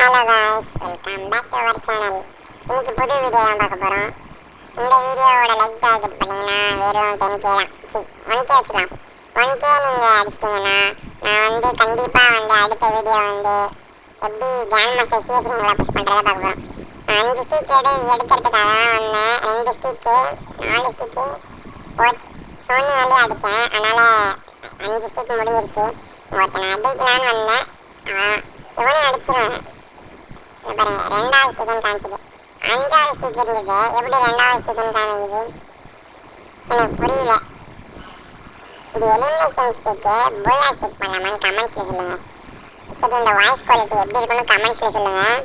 Hello guys, welcome back to our channel. இன்னைக்கு புது video தான் பார்க்க போகிறோம். இந்த வீடியோவோட லைக் டார்கெட் பார்த்தீங்கன்னா வெறும் 10K தான். 1K வச்சுக்கலாம். 1K நீங்கள் அடிச்சிட்டிங்கன்னா நான் கண்டிப்பாக அடுத்த வீடியோ எப்படி கிராண்ட் மாஸ்டர் சிஎஸ்ரிங்களை புஷ் பண்ணுறதை பார்க்க போகிறோம். 5 ஸ்டிக் எடுக்கிறதுக்காக தான் வந்தேன். 2 ஸ்டிக்கு 4 ஸ்டிக்கு போச்சு. சோனியாலே அடித்தேன், அதனால் 5 ஸ்டிக் முடிஞ்சிருச்சு. ஒருத்தனை அடிக்கலான்னு வந்தேன், இவனையும் அடிச்சிருவேன். பாருங்க, 2வது ஸ்டிக்குன்னு காமிச்சிது. 5வது ஸ்டிக் இருந்தது, எப்படி 2வது ஸ்டிக்குன்னு காமிக்குது எனக்கு புரியல. இது எலிமினேஷன் ஸ்டிக்கு போயா ஸ்டிக் பண்ணலாமான்னு கமெண்ட்ஸில் சொல்லுங்கள். சரி, இந்த வாய்ஸ் குவாலிட்டி எப்படி இருக்குன்னு கமெண்ட்ஸில் சொல்லுங்கள்.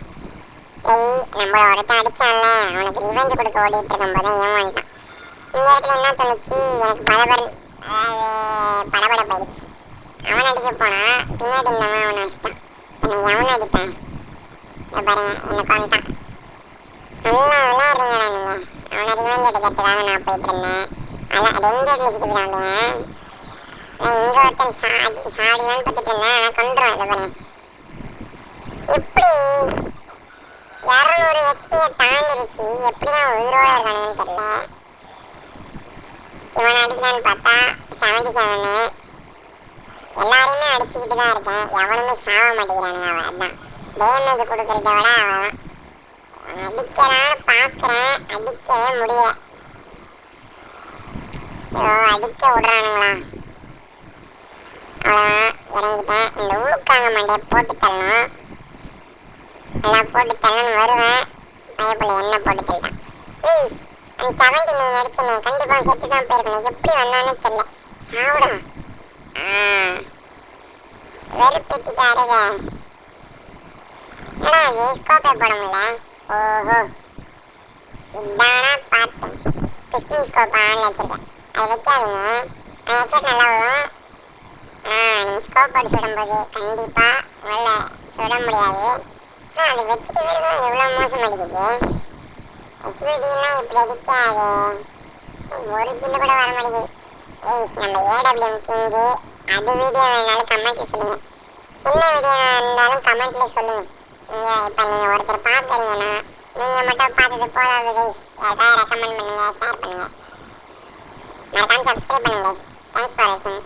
சரி, நம்மள ஒருத்தன் அடித்தான்ல, அவனுக்கு ரிவெஞ்ச் கொடுக்க ஓடிட்டு இருக்கும்போது தான் இவன் வந்துட்டான். இந்த இடத்துல என்ன தோணுச்சு, எனக்கு படபடப்பாயிடுச்சு. அவன் அடிக்க போனான், பின்னாடி இருந்தவன் அவனை வச்சிட்டான். நான் எவனை அடிப்பேன்? பாருங்க, எனக்கு வந்துட்டான். நல்லா விளாட்றீங்களா நீங்கள்? அவனை ரிவெஞ்ச் எடுக்கிறதுக்காக நான் போயிட்டு இருந்தேன். அதான் 2 இடத்துல சுற்றி விளாண்டுவேன். நான் இங்கே ஒருத்தன் சாடியான்னு பார்த்துட்டு இருந்தேன், ஆனால் கொண்டுருவேன். இதை பாருங்க, எப்படி 200 ஹெச்பியை தாண்டிருச்சு, எப்படி தான் உயிரோடு இருக்கானுன்னு தெரியல. இவனை அடிக்கலான்னு பார்த்தா 77. எல்லாரையுமே அடிச்சுக்கிட்டு தான் இருக்கேன், எவனுமே சாக மாட்டேங்கிறானுங்க. அவன் அதான் டேமேஜ் கொடுக்கறத விட அவன் அடிக்கலான்னு பார்க்குறேன், அடிக்கவே முடியல. அடிக்க விடுறானுங்களா? அவ்வளோதான், இறங்கிட்டேன். இந்த ஊக்காங்க மண்டையை போட்டு தள்ளணும், எல்லாம் போட்டு தள்ளணும்னு வருவேன். பயப்பிள்ளை என்ன போட்டு தள்ளிட்டான். ப்ளீஸ், அந்த 79 அடிச்சுன்னு கண்டிப்பாக செத்து தான் போயிருக்கணும். எப்படி வந்தானே தெரியல. சாப்பிடா வெறுப்பேற்றிட்டாருங்க. என்னடா அது ஸ்கோப்பே போட முடியல? ஓஹோ, இதானா பார்த்தேன். பிஸ்டின் ஸ்கோப் ஆன்ல வச்சுருக்கேன், அதை வைக்காதீங்க. அந்த ஹெட்செட் நல்லா விடும். நீங்கள் ஸ்கோப் போட்டு சுடும்போது கண்டிப்பாக உள்ள சுட முடியாது. அது வச்சுட்டு வேறு எவ்வளோ மோசம் அடிக்குது. எஸ்விடிலாம் இப்படி அடிக்காது, 1 கிலோ கூட வர மாட்டேங்குது. நம்ம ஏடபிள்யூஎம் கிங்கு அது வீடியோ வேணாலும் கமெண்ட்டில் சொல்லுங்கள். என்ன வீடியோ இருந்தாலும் கமெண்ட்டில் சொல்லுங்கள். நீங்கள் ஒருத்தர் பார்க்குறீங்கன்னா நீங்கள் மட்டும் பார்த்தது போதாது கைஸ். யாருக்காவது ரெக்கமெண்ட் பண்ணுங்கள், ஷேர் பண்ணுங்கள், மறக்காமல் சப்ஸ்கிரைப் பண்ணுங்கள் கைஸ். தேங்க்ஸ் ஃபார் வாட்சிங்.